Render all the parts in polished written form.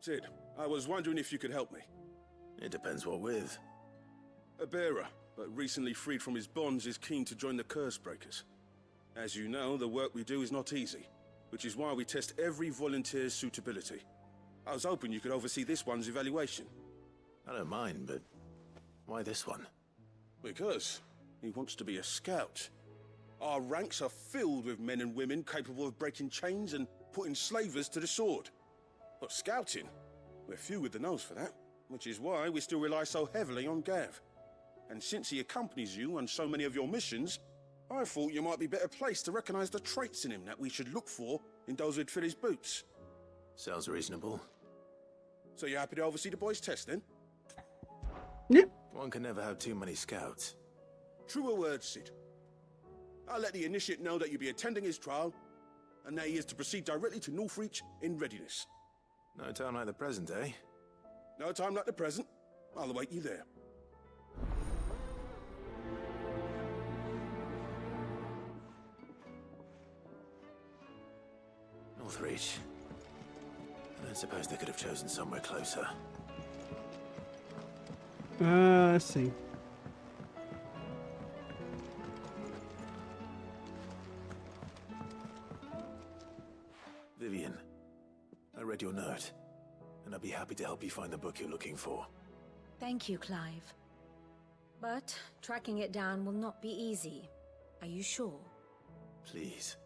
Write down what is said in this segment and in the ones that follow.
Sid, I was wondering if you could help me. It depends what with. A bearer, but recently freed from his bonds, is keen to join the Cursebreakers. As you know, the work we do is not easy, which is why we test every volunteer's suitability. I was hoping you could oversee this one's evaluation. I don't mind, but why this one? Because he wants to be a scout. Our ranks are filled with men and women capable of breaking chains and putting slavers to the sword. But scouting, we're few with the nose for that, which is why we still rely so heavily on Gav. And since he accompanies you on so many of your missions, I thought you might be better placed to recognize the traits in him that we should look for in those who'd fill his boots. Sounds reasonable. So you're happy to oversee the boys' test, then? Yep. One can never have too many scouts. Truer words, Sid. I'll let the initiate know that you'll be attending his trial, and that he is to proceed directly to Northreach in readiness. No time like the present, eh? No time like the present. I'll await you there. Northreach. I don't suppose they could have chosen somewhere closer. Let's see. Vivian, I read your note, and I'd be happy to help you find the book you're looking for. Thank you, Clive. But tracking it down will not be easy. Are you sure? Please.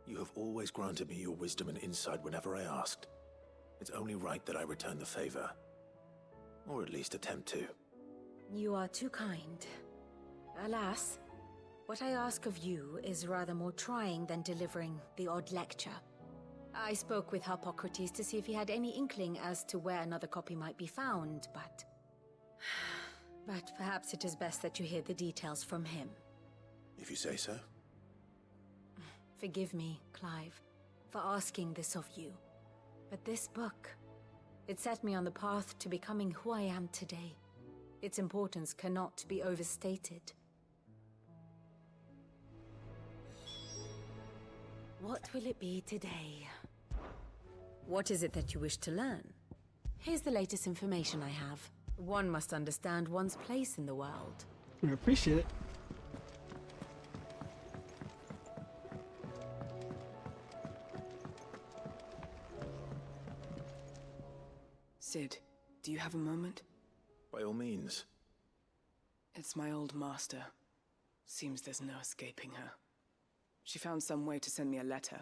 You have always granted me your wisdom and insight whenever I asked. It's only right that I return the favor. Or at least attempt to. You are too kind. Alas, what I ask of you is rather more trying than delivering the odd lecture. I spoke with Hippocrates to see if he had any inkling as to where another copy might be found, but... But perhaps it is best that you hear the details from him. If you say so. Forgive me, Clive, for asking this of you. But this book, it set me on the path to becoming who I am today. Its importance cannot be overstated. What will it be today? What is it that you wish to learn? Here's the latest information I have. One must understand one's place in the world. I appreciate it. Sid, do you have a moment? By all means. It's my old master. Seems there's no escaping her. She found some way to send me a letter.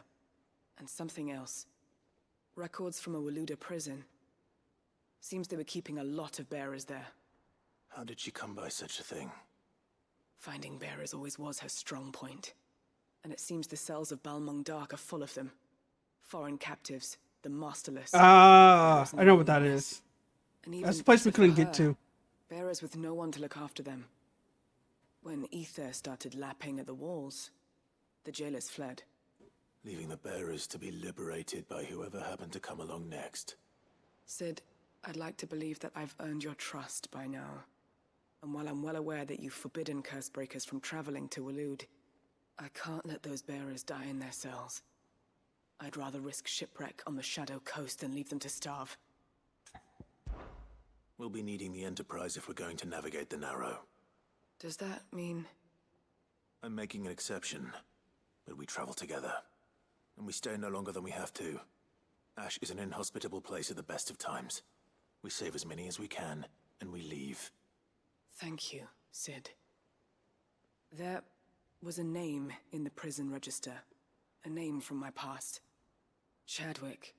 And something else. Records from a Waluda prison. Seems they were keeping a lot of bearers there. How did she come by such a thing? Finding bearers always was her strong point. And it seems the cells of Balmung Dark are full of them. Foreign captives, the masterless. I know what that is. And even That's the place we couldn't get to. Bearers with no one to look after them. When aether started lapping at the walls, the jailers fled. Leaving the bearers to be liberated by whoever happened to come along next. Sid, I'd like to believe that I've earned your trust by now. And while I'm well aware that you've forbidden Cursebreakers from traveling to Waloed, I can't let those bearers die in their cells. I'd rather risk shipwreck on the Shadow Coast than leave them to starve. We'll be needing the Enterprise if we're going to navigate the Narrow. Does that mean... I'm making an exception, but we travel together. And we stay no longer than we have to. Ash is an inhospitable place at the best of times. We save as many as we can, and we leave. Thank you, Sid. There was a name in the prison register. A name from my past. Chadwick.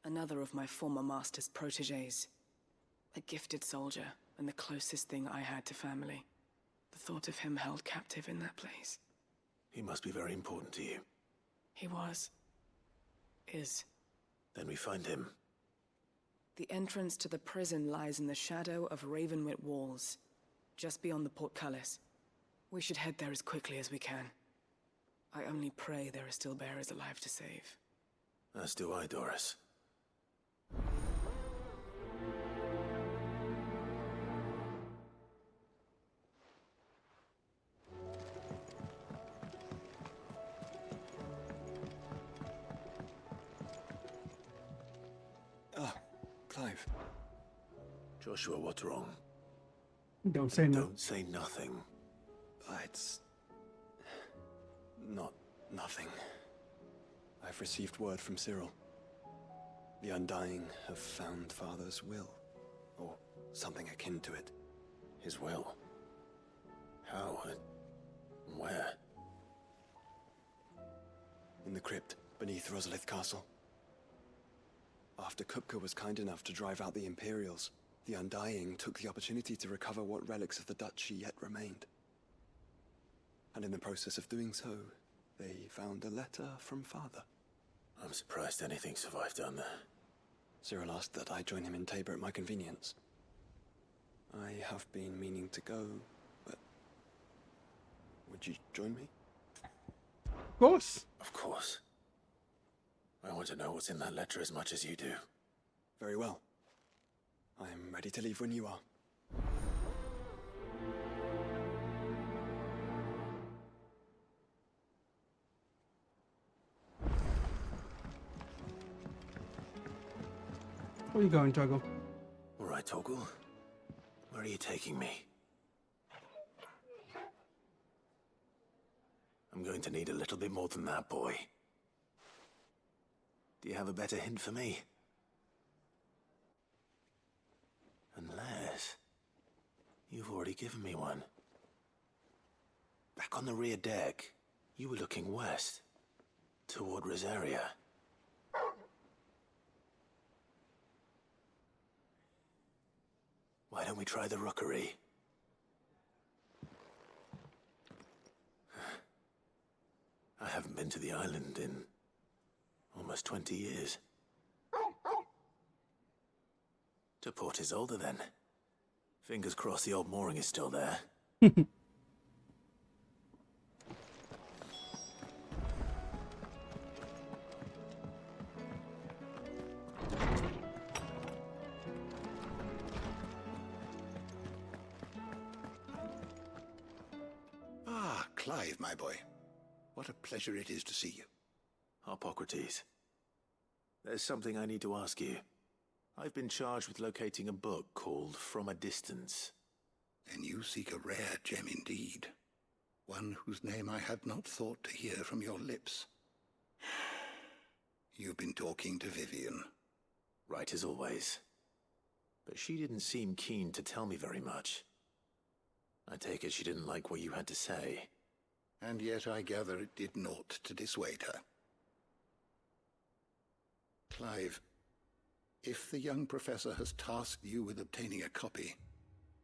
Another of my former master's protégés. A gifted soldier, and the closest thing I had to family. The thought of him held captive in that place. He must be very important to you. He was. Is. Then we find him. The entrance to the prison lies in the shadow of Ravenwit Walls, just beyond the portcullis. We should head there as quickly as we can. I only pray there are still bearers alive to save. As do I, Doris. Clive. Joshua, what's wrong? Don't say no. Don't say nothing. It's... not nothing. I've received word from Cyril. The Undying have found Father's will, or something akin to it. His will? How and where? In the crypt beneath Rosalith Castle. After Kupka was kind enough to drive out the Imperials, the Undying took the opportunity to recover what relics of the Duchy yet remained. And in the process of doing so, they found a letter from Father. I'm surprised anything survived down there. Cyril asked that I join him in Tabor at my convenience. I have been meaning to go, but... would you join me? Of course. Of course. I want to know what's in that letter as much as you do. Very well. I'm ready to leave when you are. Where are you going, Toggle? All right, Toggle. Where are you taking me? I'm going to need a little bit more than that, boy. Do you have a better hint for me? Unless... you've already given me one. Back on the rear deck, you were looking west, toward Rosaria. Why don't we try the rookery? I haven't been to the island in almost 20 years. To Port Isolde, then. Fingers crossed the old mooring is still there. Ah, Clive, my boy. What a pleasure it is to see you. Hippocrates. There's something I need to ask you. I've been charged with locating a book called From a Distance. Then you seek a rare gem indeed. One whose name I had not thought to hear from your lips. You've been talking to Vivian. Right as always. But she didn't seem keen to tell me very much. I take it she didn't like what you had to say. And yet I gather it did naught to dissuade her. Clive, if the young professor has tasked you with obtaining a copy,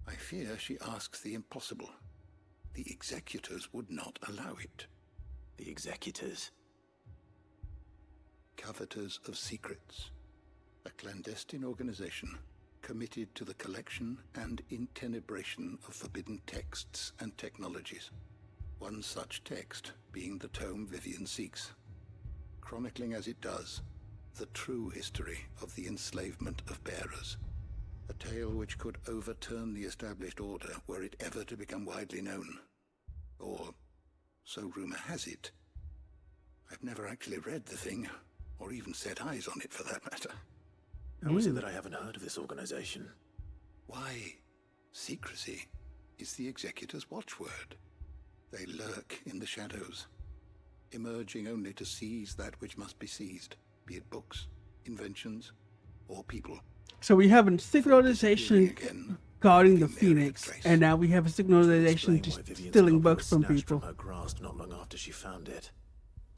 I fear she asks the impossible. The executors would not allow it. The executors? Coveters of Secrets. A clandestine organization committed to the collection and intenebration of forbidden texts and technologies. One such text being the tome Vivian seeks, chronicling as it does the true history of the enslavement of bearers. A tale which could overturn the established order were it ever to become widely known. Or, so rumor has it. I've never actually read the thing, or even set eyes on it for that matter. How is it that I haven't heard of this organization? Why, secrecy is the executor's watchword. They lurk in the shadows, emerging only to seize that which must be seized, be it books, inventions, or people. So we have a secret organization Again, guarding the leaving there Phoenix, a trace. and now we have a secret organization Explain why just Vivian's stealing copy books was from snatched people. from her grasp not long after she found it.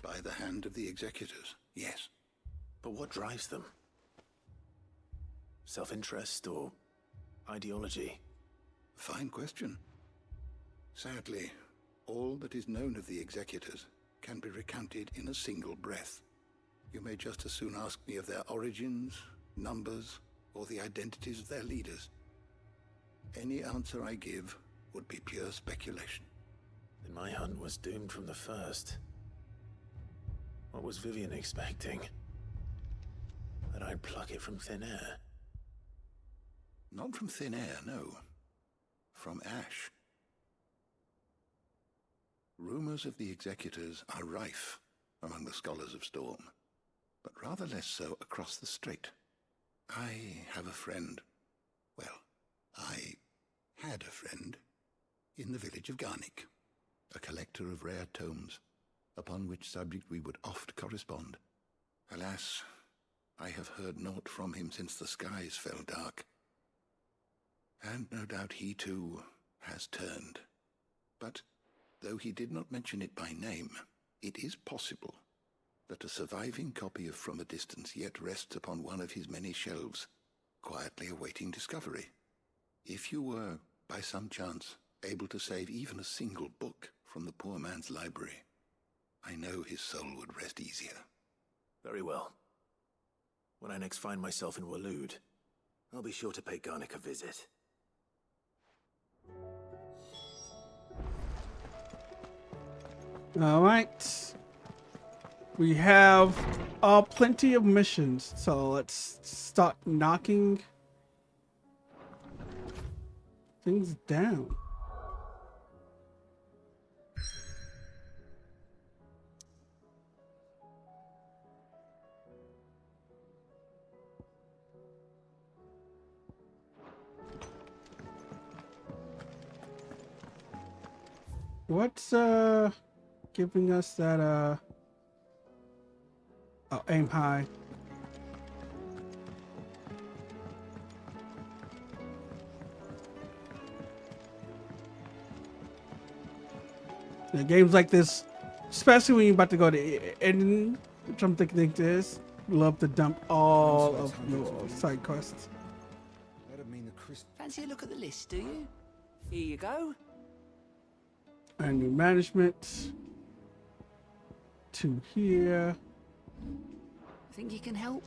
By the hand of the executors, yes. But what drives them? Self-interest or ideology? Fine question. Sadly, all that is known of the executors can be recounted in a single breath. You may just as soon ask me of their origins, numbers, or the identities of their leaders. Any answer I give would be pure speculation. Then my hunt was doomed from the first. What was Vivian expecting? That I'd pluck it from thin air? Not from thin air, no. From ash. Rumors of the executors are rife among the scholars of Storm, but rather less so across the strait. I have a friend. Well, I had a friend in the village of Garnick, a collector of rare tomes, upon which subject we would oft correspond. Alas, I have heard naught from him since the skies fell dark. And no doubt he too has turned. But though he did not mention it by name, it is possible that a surviving copy of From a Distance yet rests upon one of his many shelves, quietly awaiting discovery. If you were, by some chance, able to save even a single book from the poor man's library, I know his soul would rest easier. Very well. When I next find myself in Waloed, I'll be sure to pay Garnick a visit. All right. We have plenty of missions, so let's start knocking things down. What's giving us that oh, aim high. The games like this, especially when you're about to go to end, which I'm thinking this, love to dump all of your side quests. Fancy a look at the list, do you? Here you go. And new management. To here. Think you can help?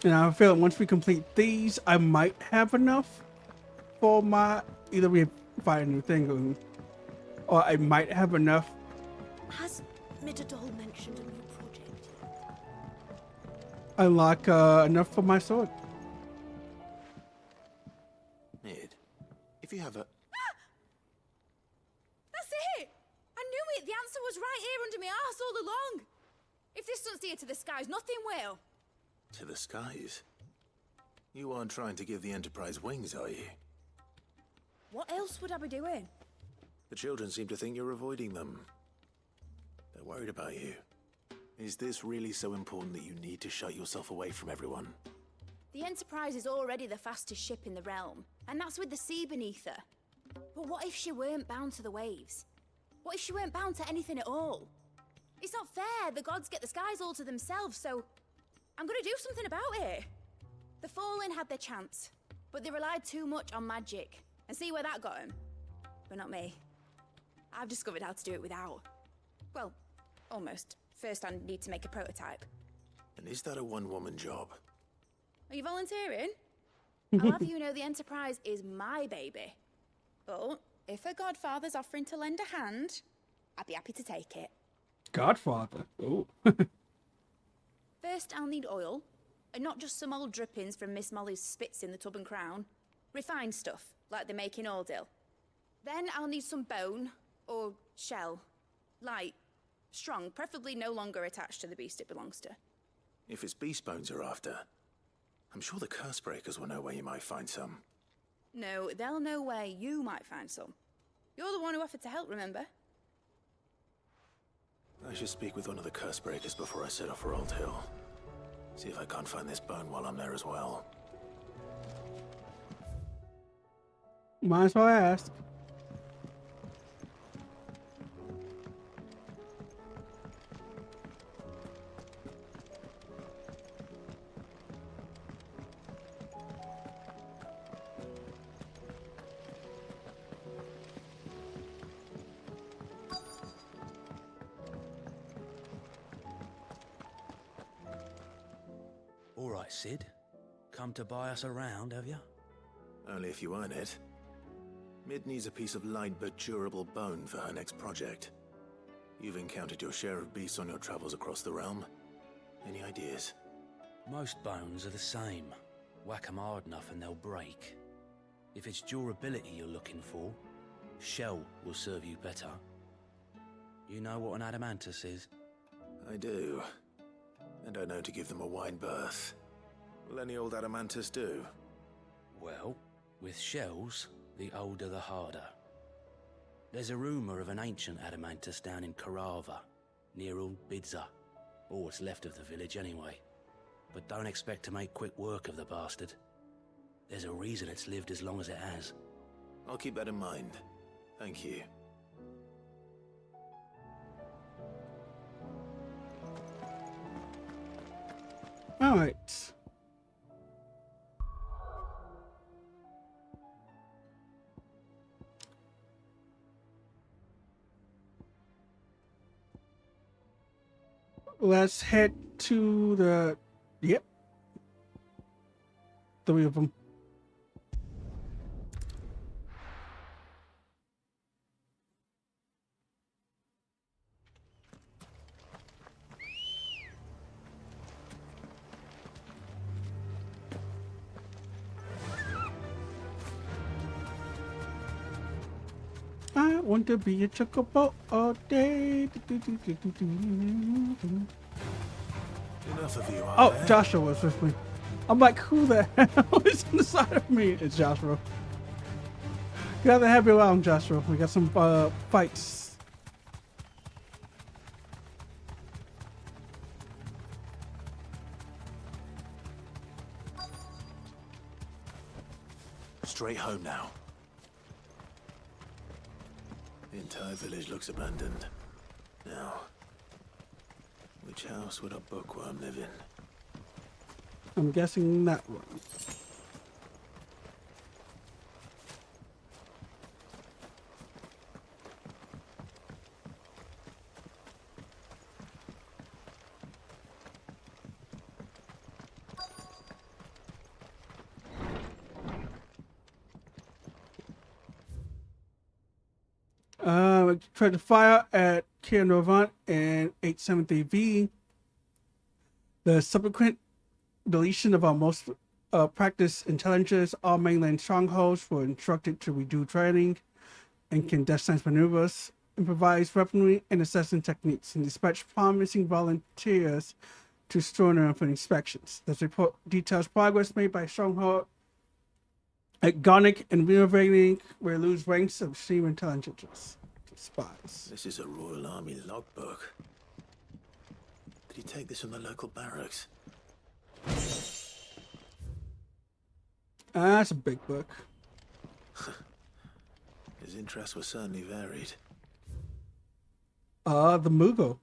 And I feel like once we complete these, I might have enough for my, either we find a new thing or I might have enough. Has Midadol mentioned a new project yet? Unlock enough for my sword. Mid, if you have a... That's it! I knew it! The answer was right here under my arse all along! If this doesn't steer to the skies, nothing will! To the skies? You aren't trying to give the Enterprise wings, are you? What else would I be doing? The children seem to think you're avoiding them. They're worried about you. Is this really so important that you need to shut yourself away from everyone? The Enterprise is already the fastest ship in the realm, and that's with the sea beneath her. But what if she weren't bound to the waves? What if she weren't bound to anything at all? It's not fair. The gods get the skies all to themselves, so I'm gonna do something about it. The Fallen had their chance, but they relied too much on magic. And see where that got them? But not me. I've discovered how to do it without. Well, almost. First I need to make a prototype. And is that a one-woman job? Are you volunteering? I'll have you know the Enterprise is my baby. But if a godfather's offering to lend a hand, I'd be happy to take it. Godfather. Oh. First, I'll need oil, and not just some old drippings from Miss Molly's spits in the Tub and Crown. Refined stuff, like they make in Ordil. Then I'll need some bone, or shell. Light, strong, preferably no longer attached to the beast it belongs to. If it's beast bones you're after, I'm sure the curse breakers will know where you might find some. No, they'll know where you might find some. You're the one who offered to help, remember? I should speak with one of the curse breakers before I set off for Old Hill. See if I can't find this bone while I'm there as well. Might as well ask. All right, Sid. Come to buy us around, have you? Only if you earn it. Mid needs a piece of light but durable bone for her next project. You've encountered your share of beasts on your travels across the realm. Any ideas? Most bones are the same. Whack 'em hard enough and they'll break. If it's durability you're looking for, shell will serve you better. You know what an adamantus is? I do. And I know to give them a wide berth. Will any old adamantus do? Well, with shells, the older the harder. There's a rumour of an ancient adamantus down in Karava, near Old Bidza. Or what's left of the village anyway. But don't expect to make quick work of the bastard. There's a reason it's lived as long as it has. I'll keep that in mind. Thank you. All right. Let's head to the... Yep. 3 of them. I want to be a chocobo all day. Enough of you, are Oh, there? Joshua was with me. I'm like, who the hell is on the side of me? It's Joshua. Got the happy around, Joshua. We got some fights. Straight home now. The entire village looks abandoned. Now, which house would a bookworm live in? I'm guessing that one. Tried to fire at Kianovant and 873V. The subsequent deletion of our most practiced intelligence, all mainland strongholds were instructed to redo training and can distance maneuvers, improvise weaponry and assessing techniques, and dispatch promising volunteers to Stroner for inspections. This report details progress made by stronghold at Garnick and renovating where lose ranks of senior intelligence spies. This is a Royal Army logbook. Did he take this from the local barracks? That's a big book. His interests were certainly varied. The Mughal.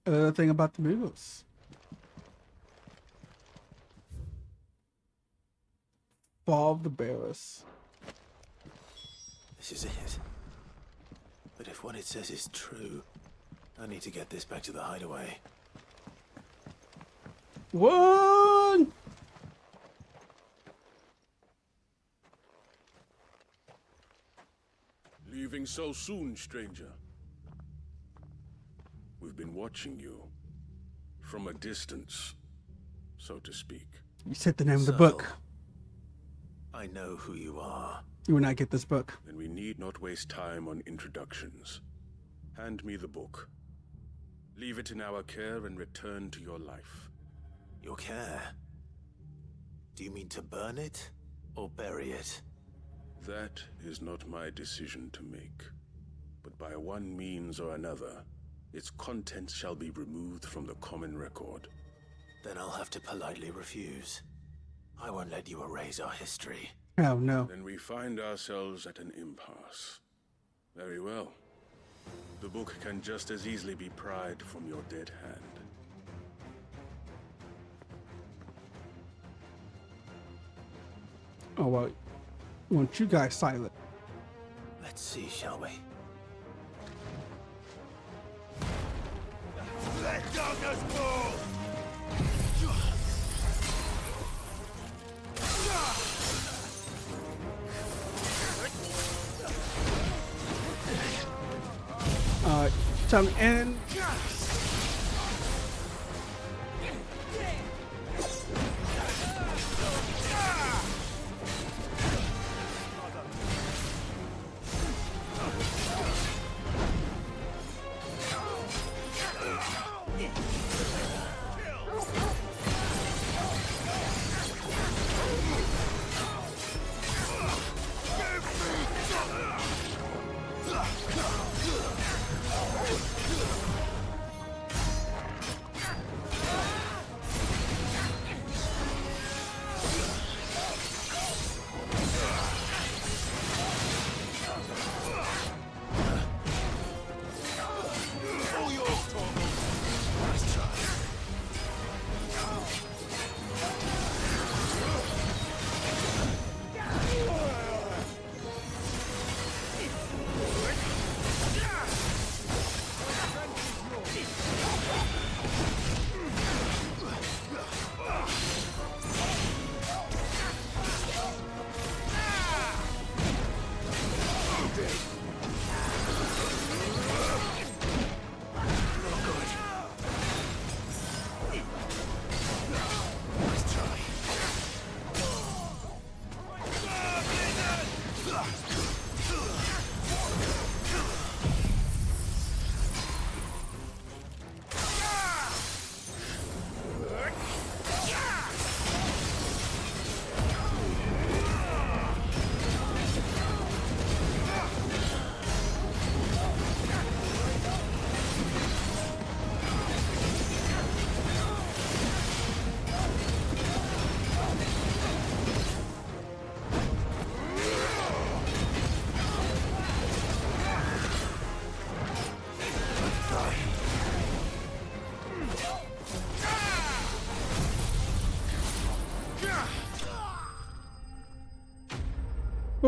Another thing about the Mughals. Fall of the Bearers. This is it. But if what it says is true, I need to get this back to the hideaway. One! Leaving so soon, stranger? We've been watching you. From a distance, so to speak. You said the name of the book. I know who you are. You will not get this book. Then we need not waste time on introductions. Hand me the book. Leave it in our care and return to your life. Your care? Do you mean to burn it or bury it? That is not my decision to make. But by one means or another, its contents shall be removed from the common record. Then I'll have to politely refuse. I won't let you erase our history. Oh, no. Then we find ourselves at an impasse. Very well. The book can just as easily be pried from your dead hand. Oh, well. I want you guys silent. Let's see, shall we? Let darkness fall! Time to end.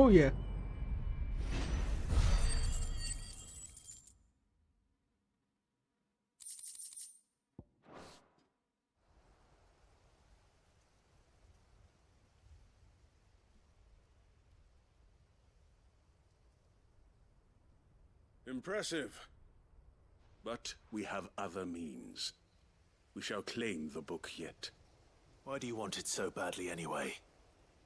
Oh yeah. Impressive. But we have other means. We shall claim the book yet. Why do you want it so badly anyway?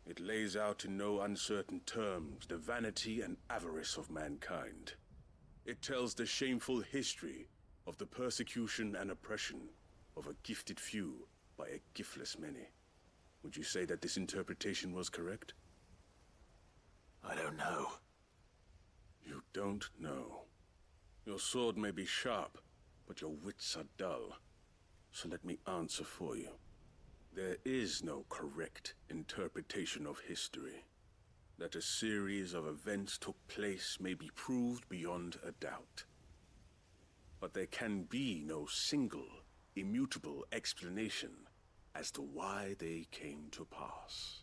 It lays out in no uncertain terms the vanity and avarice of mankind. It tells the shameful history of the persecution and oppression of a gifted few by a giftless many. Would you say that this interpretation was correct? I don't know. You don't know. Your sword may be sharp, but your wits are dull. So let me answer for you. There is no correct interpretation of history. That a series of events took place may be proved beyond a doubt. But there can be no single, immutable explanation as to why they came to pass.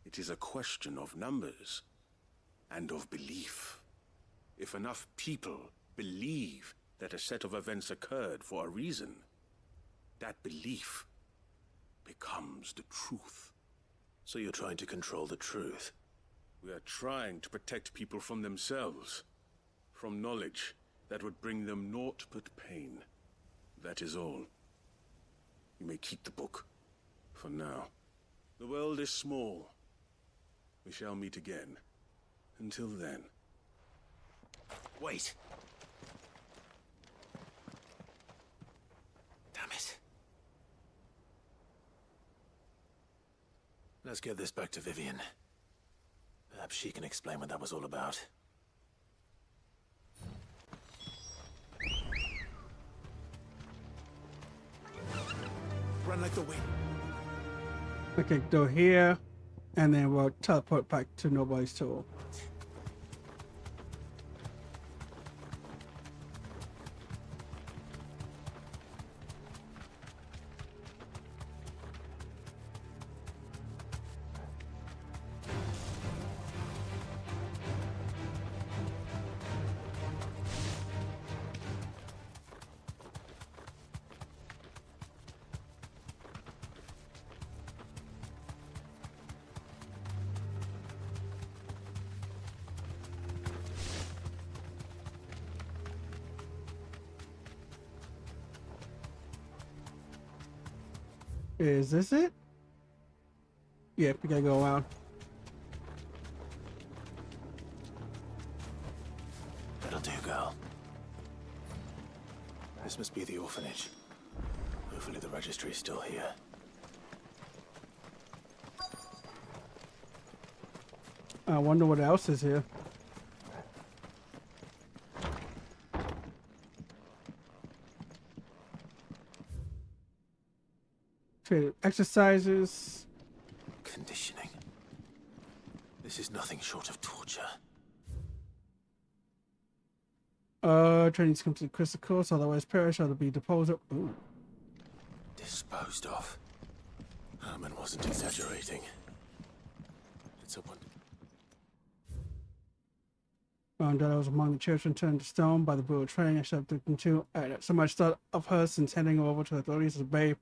It is a question of numbers and of belief. If enough people believe that a set of events occurred for a reason, that belief becomes the truth. So you're trying to control the truth? We are trying to protect people from themselves, from knowledge that would bring them naught but pain. That is all. You may keep the book, for now. The world is small. We shall meet again. Until then. Wait! Damn it. Let's get this back to Vivian. Perhaps she can explain what that was all about. Run like the wind. Okay, go here, and then we'll teleport back to Nobody's Tool. Is this it? Yep, we gotta go around. That'll do, girl. This must be the orphanage. Hopefully the registry's still here. I wonder what else is here. Exercises. Conditioning. This is nothing short of torture. Training to come to the crystal course, otherwise perish or to be deposed. Ooh. Disposed of. Herman wasn't exaggerating. Did someone... Found out I was among the children turned to stone by the brutal training I shoved into. I had so much thought of her since handing her over to the authorities as a babe.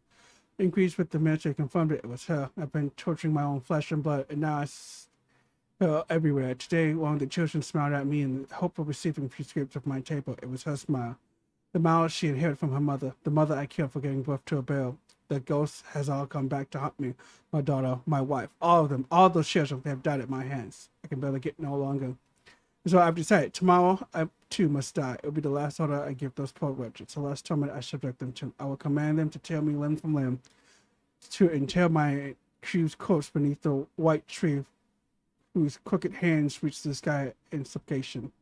Increased with the military confirmed it was her. I've been torturing my own flesh and blood, and now it's everywhere. Today, one of the children smiled at me in the hope of receiving a few scrapes of my table. It was her smile. The smile she inherited from her mother, the mother I killed for giving birth to a girl. The ghost has all come back to haunt me. My daughter, my wife, all of them, all those children have died at my hands. I can barely get no longer. So I've decided tomorrow I too must die. It will be the last order I give those poor wretches, the last torment I subject them to. I will command them to tear me limb from limb, to entail my accused corpse beneath the white tree, whose crooked hands reach the sky in supplication.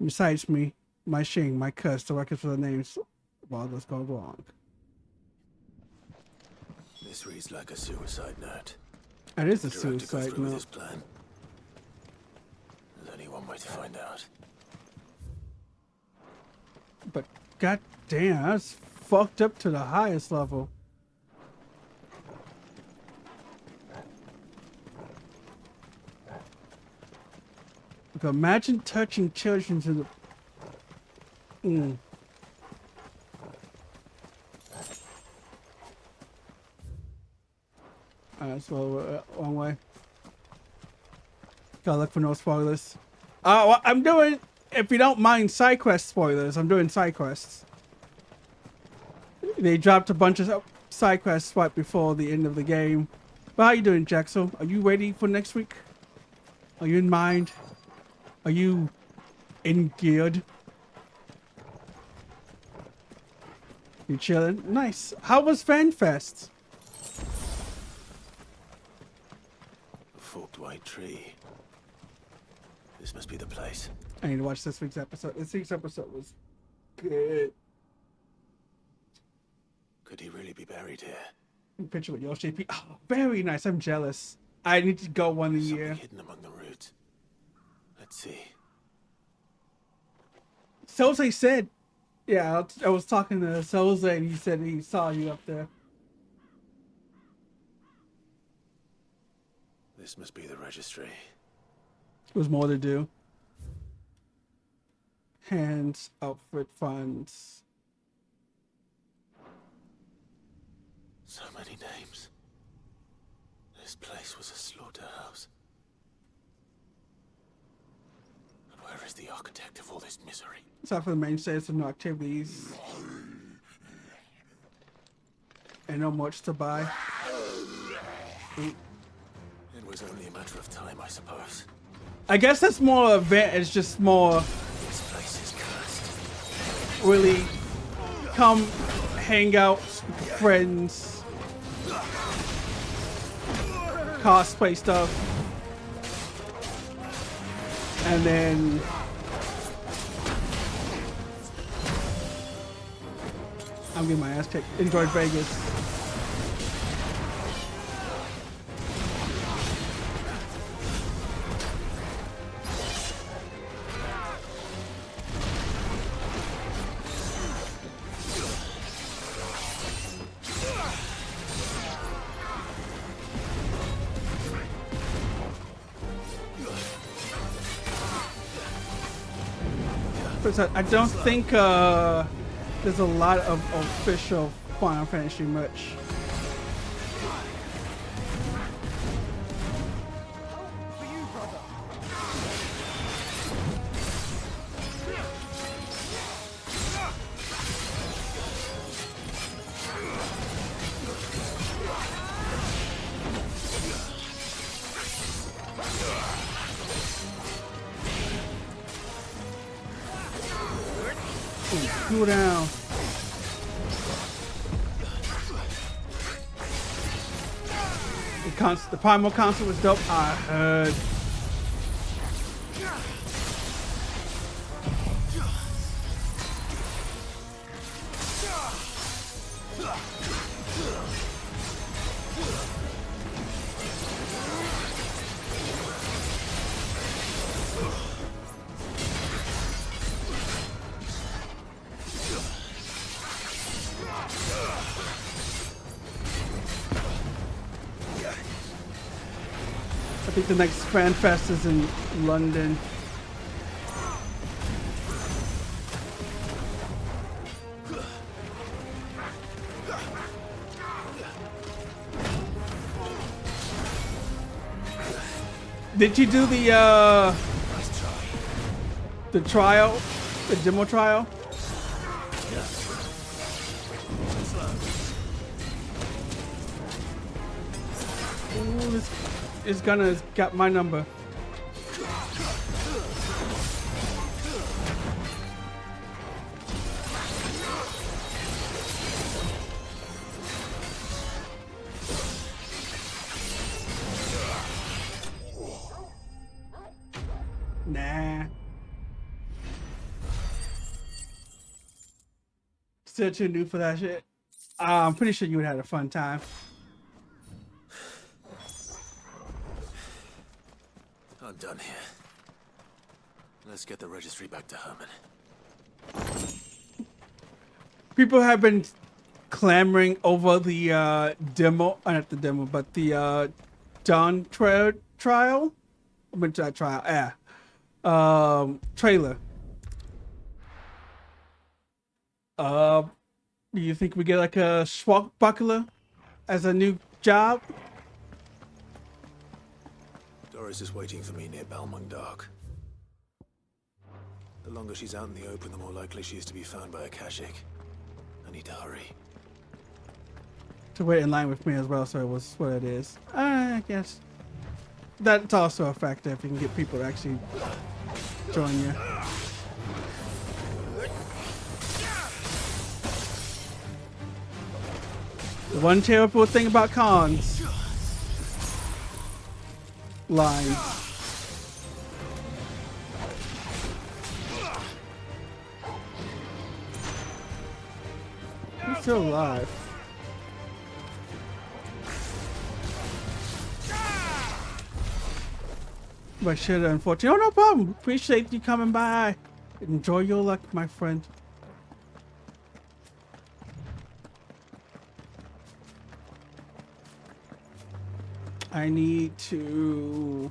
Besides me, my shame, my curse, the records for the names of all those go wrong. This reads like a suicide note. It is a Would you like to go suicide through with note. this plan? There's only one way to find out. But goddamn, that's fucked up to the highest level. America. Imagine touching children to the... Alright, so wrong way. Gotta look for no spoilers. Well, I'm doing, if you don't mind side quest spoilers, I'm doing side quests. They dropped a bunch of side quests right before the end of the game. But how you doing, Jaxo? Are you ready for next week? Are you in mind? Are you in geared? You chilling? Nice. How was FanFest? A forked white tree. This must be the place. I need to watch this week's episode. This week's episode was good. Could he really be buried here? Picture with Yoshi. Oh, very nice. I'm jealous. I need to go one a year. Something hidden among the roots. Let's see. Soze said, yeah, I was talking to Soze and he said he saw you up there. This must be the registry. There's more to do. Hands, outfit funds. So many names. This place was a slaughterhouse. And where is the architect of all this misery? Aside from the main stage, no activities. And no much to buy. It was only a matter of time, I suppose. I guess that's more event. It's just more. This place is cursed. Really come hang out with friends. Cosplay stuff. And then I'm getting my ass kicked. Enjoy Vegas. I don't think there's a lot of official Final Fantasy merch. Cool down. The Primal concert was dope. I heard. I think the next FanFest is in London. Did you do the trial, the demo trial? Ooh, this gunner has got my number. Nah. Still too new for that shit. I'm pretty sure you would have had a fun time. I'm done here. Let's get the registry back to Herman. People have been clamoring over the demo, not the demo, but the Dawn trial. I meant that trial, yeah. trailer. Do you think we get like a swashbuckler as a new job? Doris is waiting for me near Balmung Dark. The longer she's out in the open, the more likely she is to be found by a Kashik. I need to hurry. To wait in line with me as well, so it was what it is. I guess that's also a factor if you can get people to actually join you. The one terrible thing about cons. Lines. He's still alive. But shit, unfortunately. Oh, no problem. Appreciate you coming by. Enjoy your luck, my friend. I need to...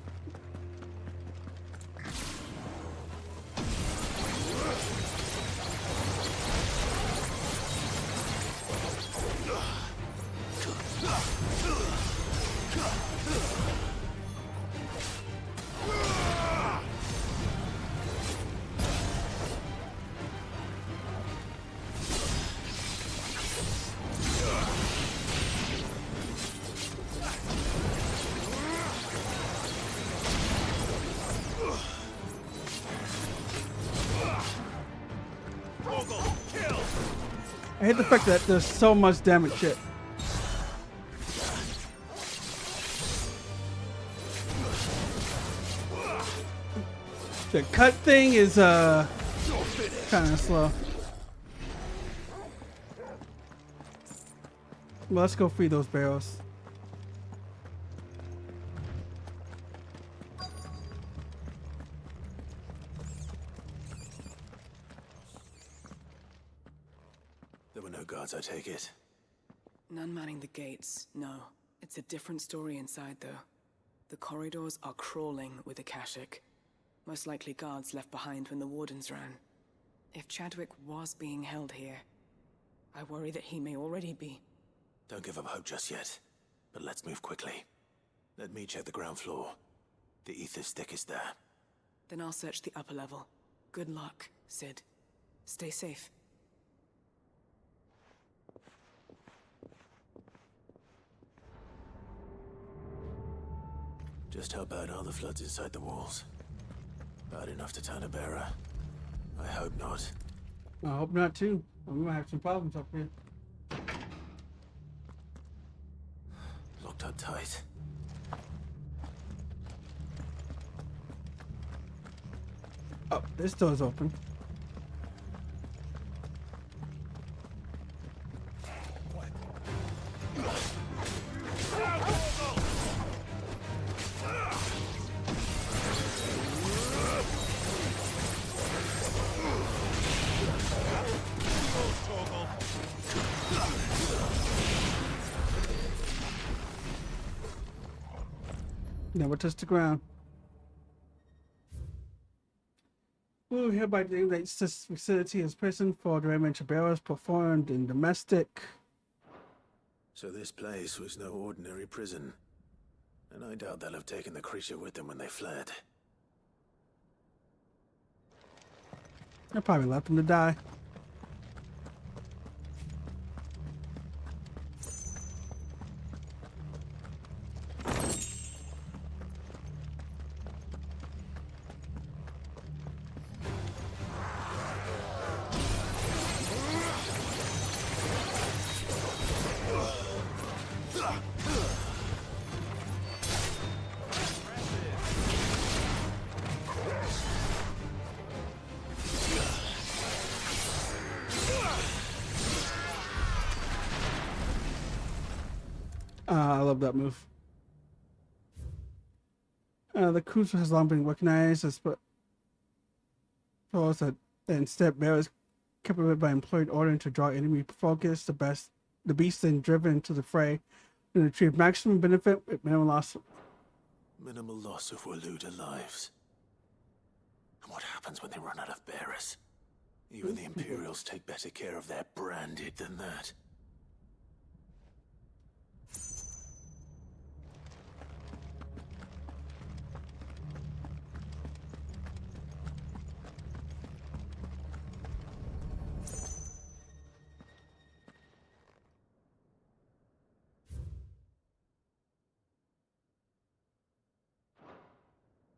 I hate the fact that there's so much damage hit. The cut thing is kind of slow. Well, let's go free those barrels. There were no guards, I take it. None manning the gates, no. It's a different story inside, though. The corridors are crawling with Akashic. Most likely guards left behind when the wardens ran. If Chadwick was being held here, I worry that he may already be. Don't give up hope just yet, but let's move quickly. Let me check the ground floor. The aether stick is there. Then I'll search the upper level. Good luck, Sid. Stay safe. Just how bad are the floods inside the walls? Bad enough to turn a bearer? I hope not. I hope not too. We might have some problems up here. Locked up tight. Oh, this door's open. Never touch the ground. Ooh, hereby designates this facility as prison for the Raymond bearers performed in domestic. So this place was no ordinary prison. And I doubt they'll have taken the creature with them when they fled. They probably left him to die. I love that move. The cruiser has long been recognized as that instead bearers kept it by employed order to draw enemy focus. The beast then driven to the fray and retrieve maximum benefit with minimal loss. Minimal loss of Waluda lives. And what happens when they run out of bearers? Even the Imperials take better care of their branded than that.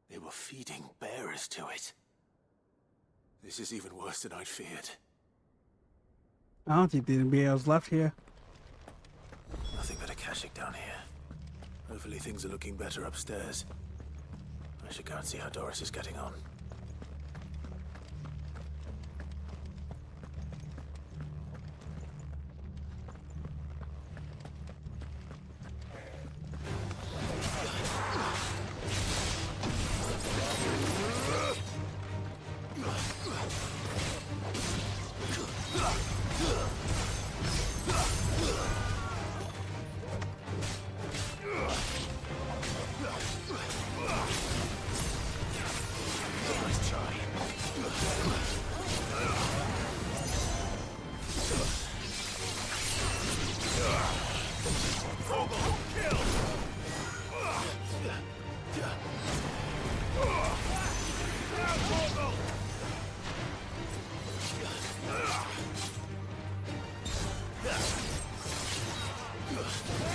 They were feeding bearers to it. This is even worse than I'd feared. I don't think there's anybody else left here. Nothing but a Akashic down here. Hopefully things are looking better upstairs. I should go and see how Doris is getting on.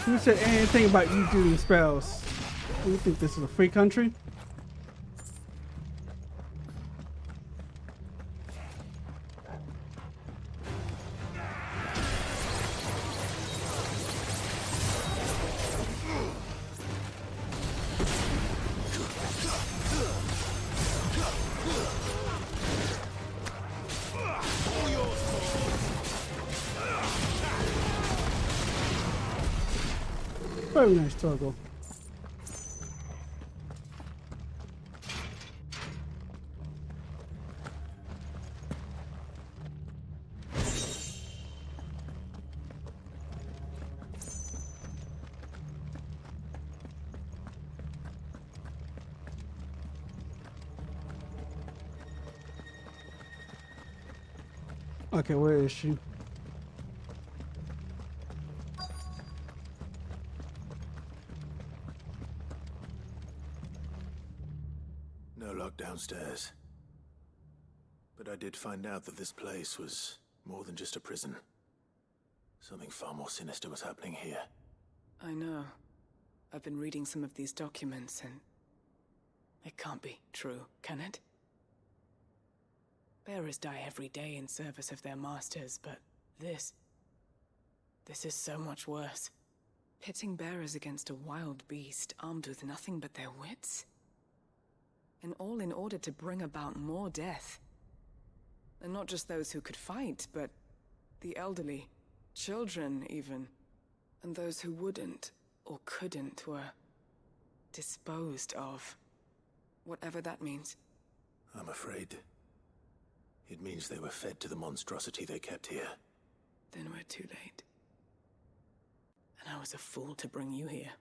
Who said anything about you doing spells? Do you think this is a free country? Very nice toggle. Okay, where is she? No luck downstairs. But I did find out that this place was more than just a prison. Something far more sinister was happening here. I know. I've been reading some of these documents and... it can't be true, can it? Bearers die every day in service of their masters, but this is so much worse. Pitting bearers against a wild beast armed with nothing but their wits? And all in order to bring about more death. And not just those who could fight, but the elderly, children even. And those who wouldn't or couldn't were disposed of. Whatever that means. I'm afraid it means they were fed to the monstrosity they kept here. Then we're too late. And I was a fool to bring you here.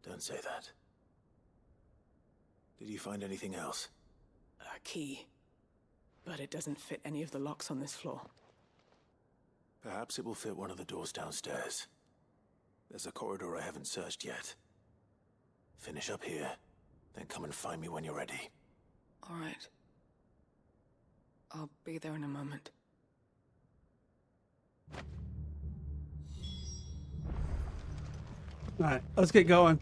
Don't say that. Did you find anything else? A key. But it doesn't fit any of the locks on this floor. Perhaps it will fit one of the doors downstairs. There's a corridor I haven't searched yet. Finish up here, then come and find me when you're ready. All right. I'll be there in a moment. Alright, let's get going.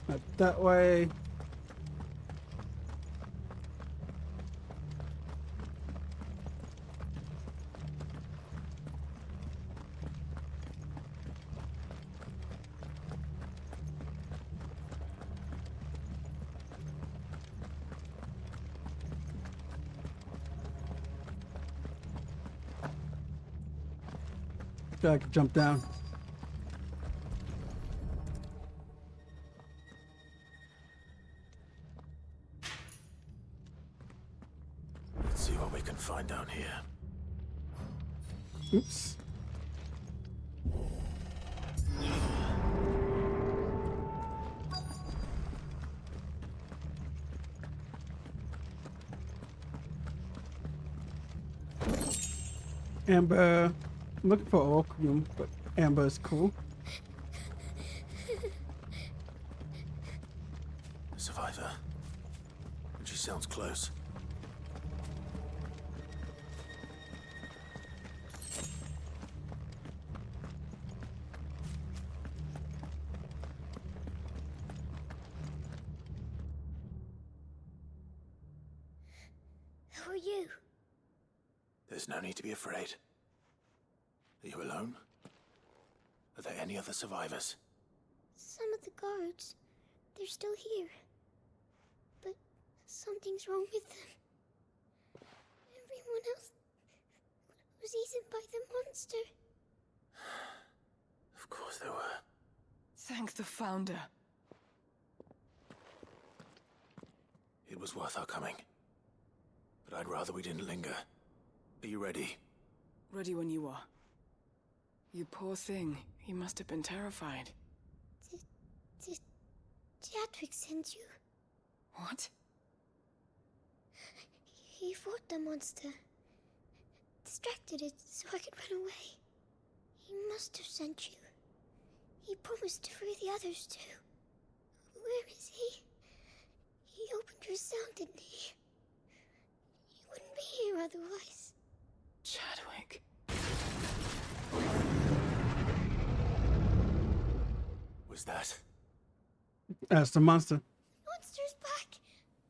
Not that way. I can jump down. Let's see what we can find down here. Oops. Amber. I'm looking for opium, but Amber is cool. A survivor. And she sounds close. Who are you? There's no need to be afraid. Are you alone? Are there any other survivors? Some of the guards. They're still here. But something's wrong with them. Everyone else was eaten by the monster. Of course there were. Thank the Founder. It was worth our coming. But I'd rather we didn't linger. Are you ready? Ready when you are. You poor thing. He must have been terrified. Did Chadwick send you? What? He fought the monster. Distracted it so I could run away. He must have sent you. He promised to free the others too. Where is he? He opened your cell, didn't he? He wouldn't be here otherwise. Chadwick. Was that? That's the monster. Monster's back!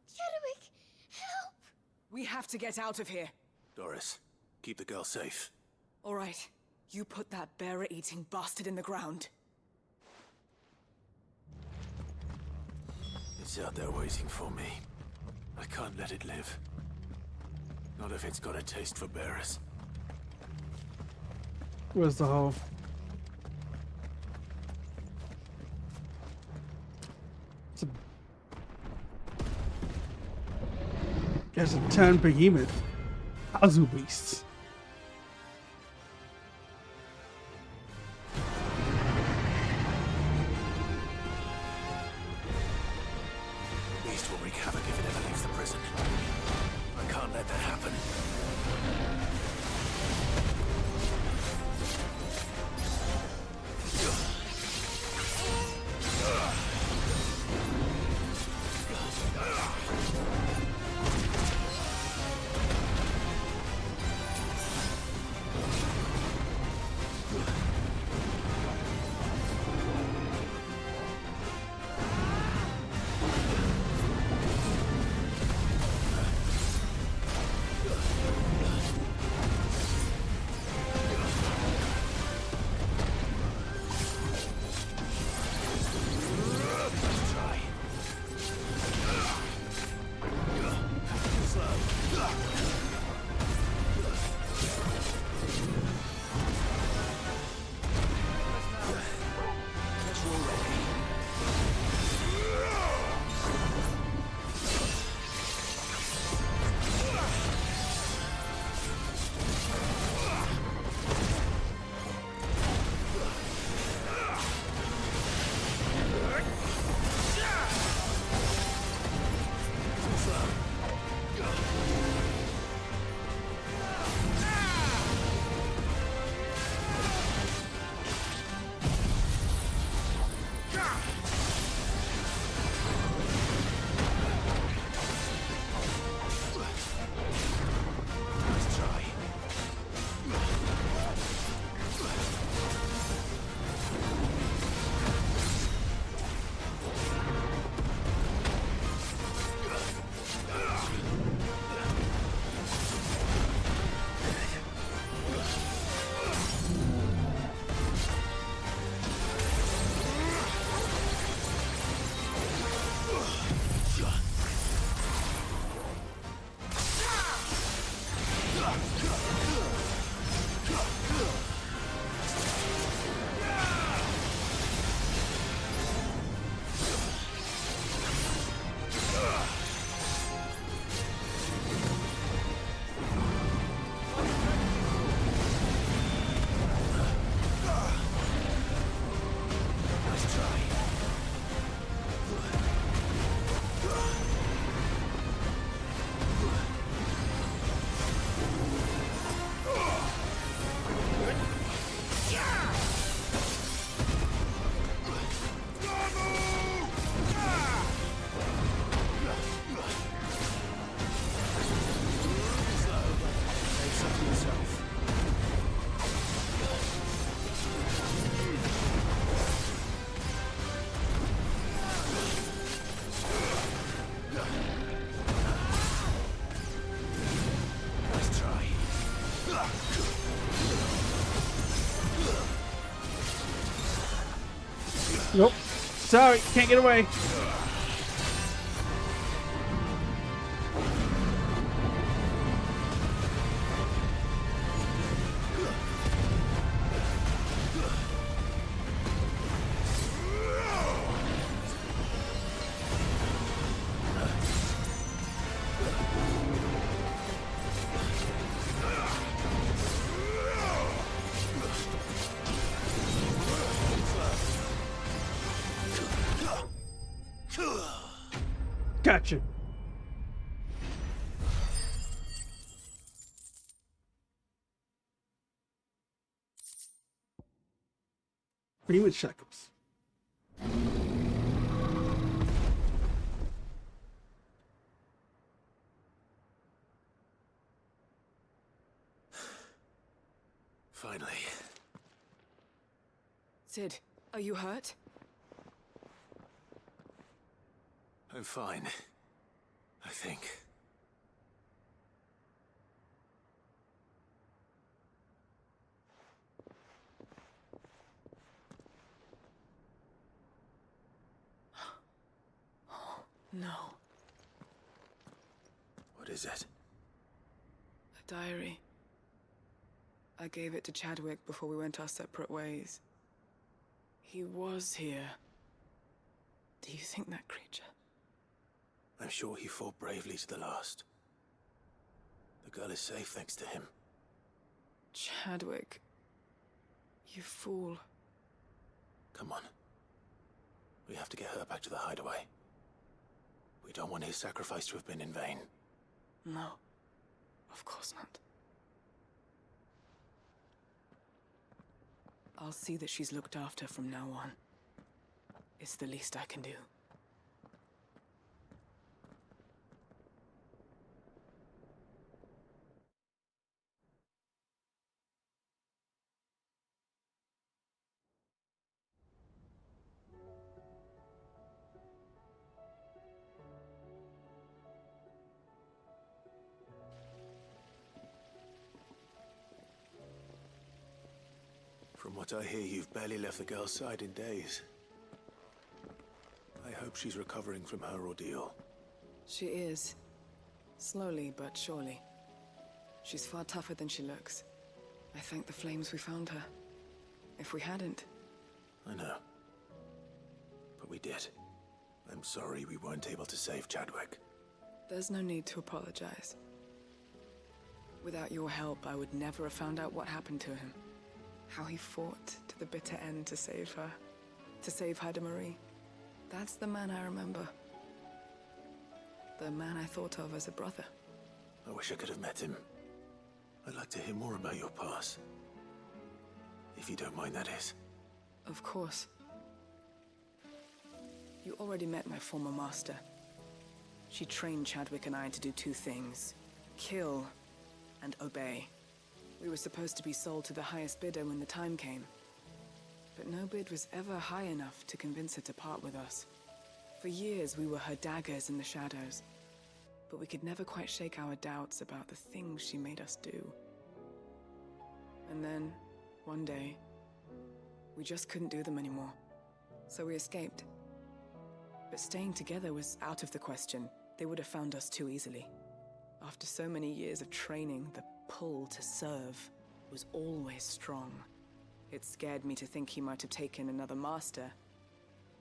Chadwick, help! We have to get out of here. Doris, keep the girl safe. All right. You put that bearer-eating bastard in the ground. It's out there waiting for me. I can't let it live. Not if it's got a taste for bearers. Where's the hole? There's a 10 behemoth. Azu beasts. Beast will wreak havoc if it ever leaves the prison. I can't let that happen. Nope. Sorry, can't get away. Gotcha. Freeman shackles. Finally. Sid, are you hurt? I'm fine. I think. No. What is it? A diary. I gave it to Chadwick before we went our separate ways. He was here. Do you think that creature? I'm sure he fought bravely to the last. The girl is safe thanks to him. Chadwick. You fool. Come on. We have to get her back to the hideaway. We don't want his sacrifice to have been in vain. No. Of course not. I'll see that she's looked after from now on. It's the least I can do. From what I hear, you've barely left the girl's side in days. I hope she's recovering from her ordeal. She is. Slowly but surely. She's far tougher than she looks. I thank the flames we found her. If we hadn't... I know. But we did. I'm sorry we weren't able to save Chadwick. There's no need to apologize. Without your help, I would never have found out what happened to him. How he fought to the bitter end to save her. To save Hideout. That's the man I remember. The man I thought of as a brother. I wish I could have met him. I'd like to hear more about your past. If you don't mind, that is. Of course. You already met my former master. She trained Chadwick and I to do two things. Kill and obey. We were supposed to be sold to the highest bidder when the time came. But no bid was ever high enough to convince her to part with us. For years, we were her daggers in the shadows. But we could never quite shake our doubts about the things she made us do. And then, one day, we just couldn't do them anymore. So we escaped. But staying together was out of the question. They would have found us too easily. After so many years of training, the pull to serve was always strong. It scared me to think he might have taken another master,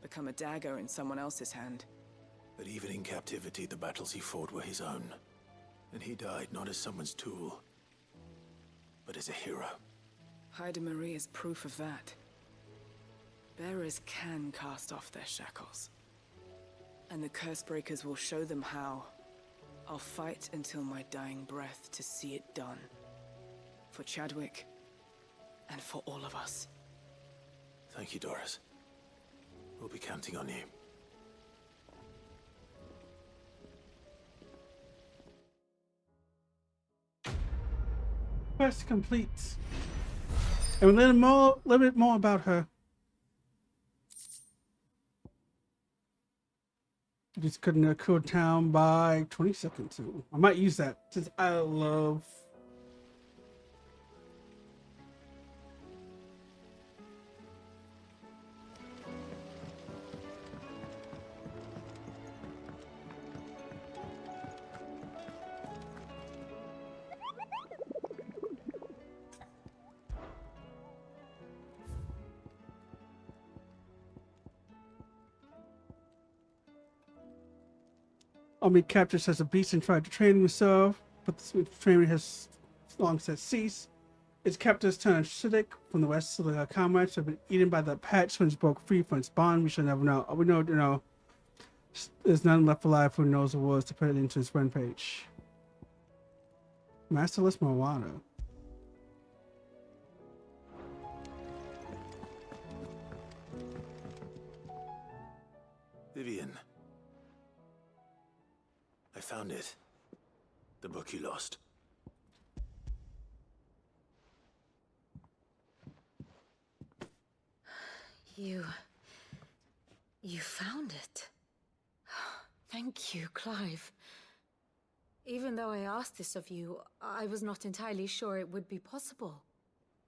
become a dagger in someone else's hand. But even in captivity, the battles he fought were his own. And he died not as someone's tool, but as a hero. Hideout is proof of that. Bearers can cast off their shackles. And the Cursebreakers will show them how. I'll fight until my dying breath to see it done. For Chadwick, and for all of us. Thank you, Doris. We'll be counting on you. Quest complete. And we learn a little bit more about her. Just couldn't cool down by 20 seconds. I might use that since I love. army captures as a beast and tried to train himself, but the training has long since ceased. Its captors turned acidic from the west, so the comrades have been eaten by the patch when it's broke free from its bond. We shall never know. We know, there's none left alive who knows the words to put it into his rampage. Masterless Moana. Vivian. I found it. The book you lost. You found it. Thank you, Clive. Even though I asked this of you, I was not entirely sure it would be possible.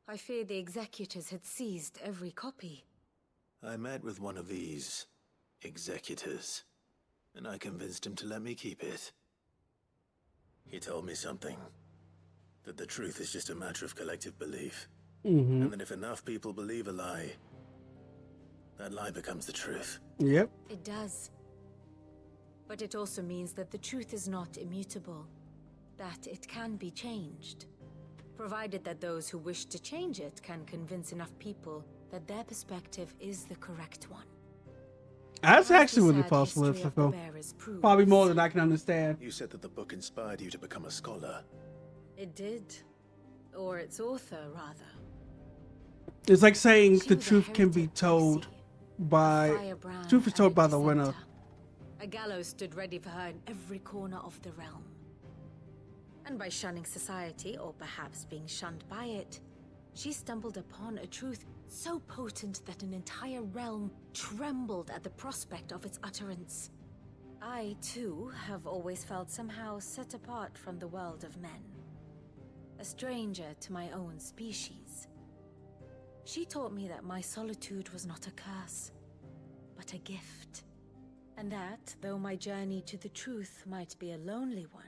I feared the executors had seized every copy. I met with one of these executors, and I convinced him to let me keep it. He told me something. That the truth is just a matter of collective belief. And that if enough people believe a lie, that lie becomes the truth. Yep. It does. But it also means that the truth is not immutable. That it can be changed. Provided that those who wish to change it can convince enough people that their perspective is the correct one. That's As actually the really sad possible. history of the bearers proves. Probably more than I can understand. You said that the book inspired you to become a scholar. It did. Or its author, rather. It's like saying She the was a truth can be heretic, told you see. by Firebrand truth is told and by a the winner. dissenter. A gallows stood ready for her in every corner of the realm. And by shunning society, or perhaps being shunned by it, she stumbled upon a truth so potent that an entire realm trembled at the prospect of its utterance. I, too, have always felt somehow set apart from the world of men. A stranger to my own species. She taught me that my solitude was not a curse, but a gift. And that, though my journey to the truth might be a lonely one,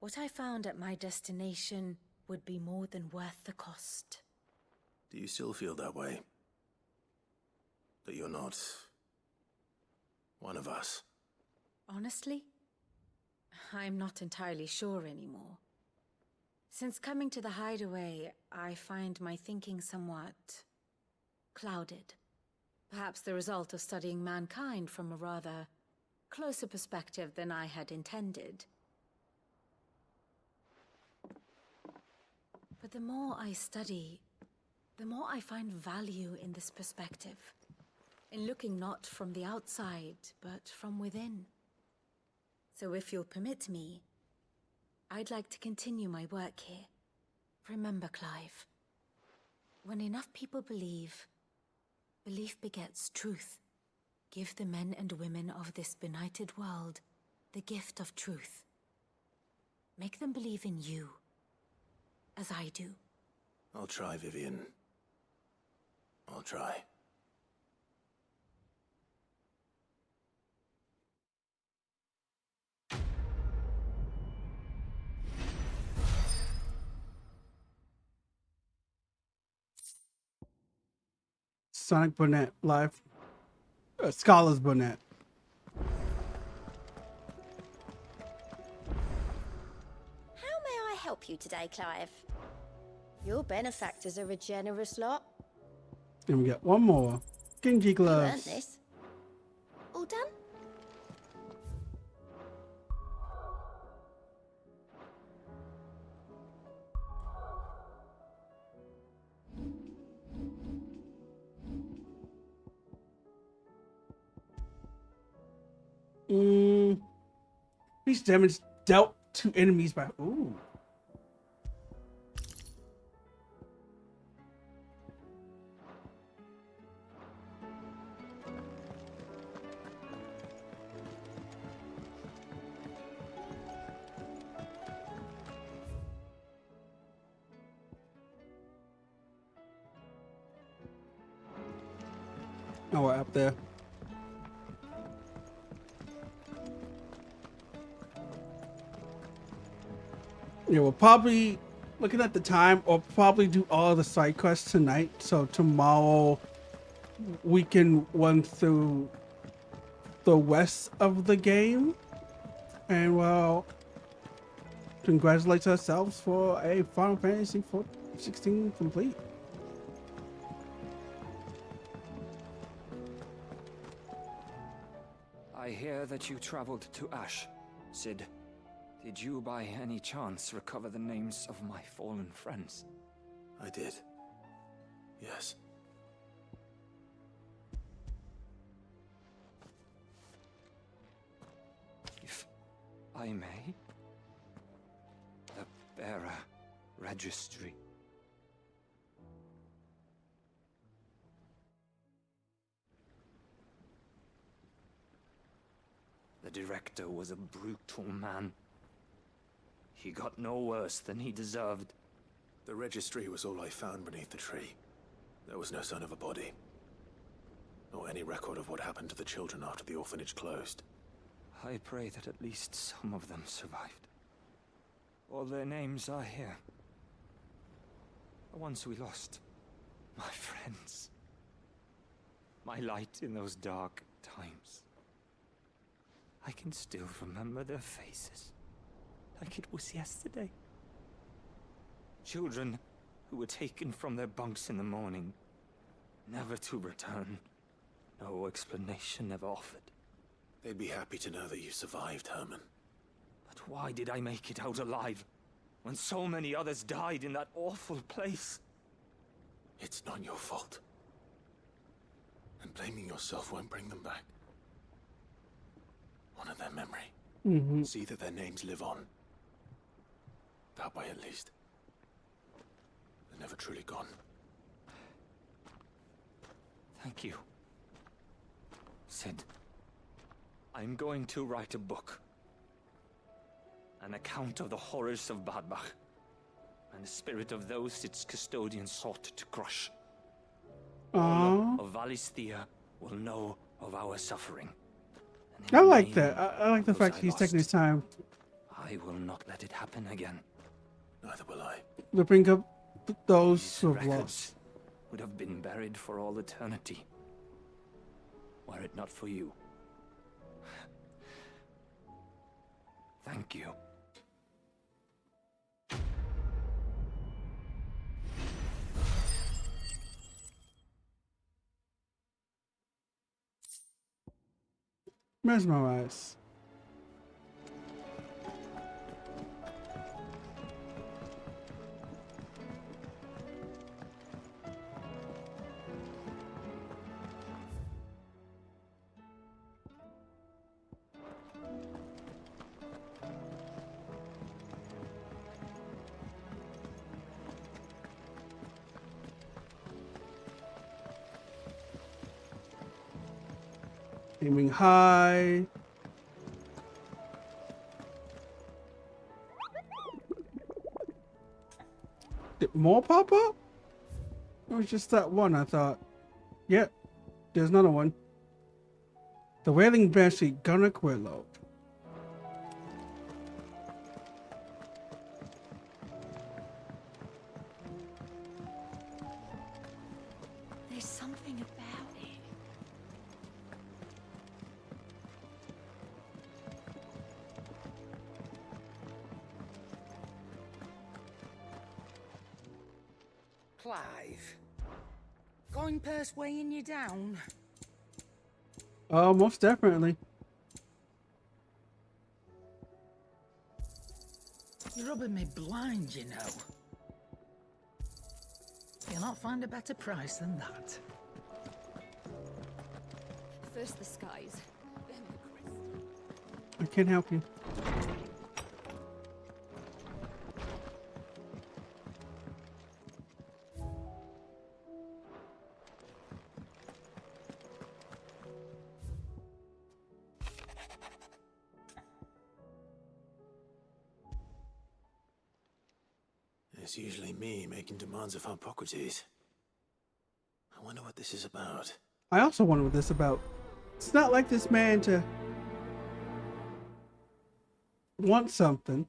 what I found at my destination would be more than worth the cost. Do you still feel that way? That you're not one of us? Honestly, I'm not entirely sure anymore. Since coming to the Hideaway, I find my thinking somewhat clouded. Perhaps the result of studying mankind from a rather closer perspective than I had intended. But the more I study, the more I find value in this perspective. In looking not from the outside, but from within. So if you'll permit me, I'd like to continue my work here. Remember, Clive, when enough people believe, belief begets truth. Give the men and women of this benighted world the gift of truth. Make them believe in you, as I do. I'll try, Vivian. I'll try. Sonic Burnett live. Scholars Burnett. How may I help you today, Clive? Your benefactors are a generous lot. And we got one more. Genji You earned gloves. this. All done? Each damage dealt to enemies by. Ooh. Oh, we're up there. Yeah, we'll probably, looking at the time, we'll probably do all the side quests tonight. So tomorrow we can run through the rest of the game. And well, congratulate ourselves for a Final Fantasy 16 complete. I hear that you traveled to Ash, Cid. Did you by any chance recover the names of my fallen friends? I did. Yes. If I may? The bearer registry. The director was a brutal man. He got no worse than he deserved. The registry was all I found beneath the tree. There was no sign of a body. Or any record of what happened to the children after the orphanage closed. I pray that at least some of them survived. All their names are here. The ones we lost. My friends. My light in those dark times. I can still remember their faces. Like it was yesterday. Children who were taken from their bunks in the morning, never to return. No explanation ever offered. They'd be happy to know that you survived, Herman. But why did I make it out alive, when so many others died in that awful place? It's not your fault. And blaming yourself won't bring them back. Honor their memory. See that their names live on. That way, at least. They're never truly gone. Thank you, Cid. I'm going to write a book. An account of the horrors of Badbach, and the spirit of those its custodians sought to crush. All of Valisthea will know of our suffering. I like that. I like the fact he's taking his time. I will not let it happen again. Neither will I. To bring up those who have Records lost. would have been buried for all eternity, were it not for you. Thank you. Mesmerize. Aiming high. Did more pop up? It was just that one, I thought. Yep, there's another one. The Wailing Banshee Gunnaquillo. There's something about it. Clive, going purse weighing you down? Oh, most definitely. You're rubbing me blind, you know. You'll not find a better price than that. First the skies, then the crystal. I can't help you. It's usually me making demands of Hippocrates. I wonder what this is about. I also wonder what this is about. It's not like this man to want something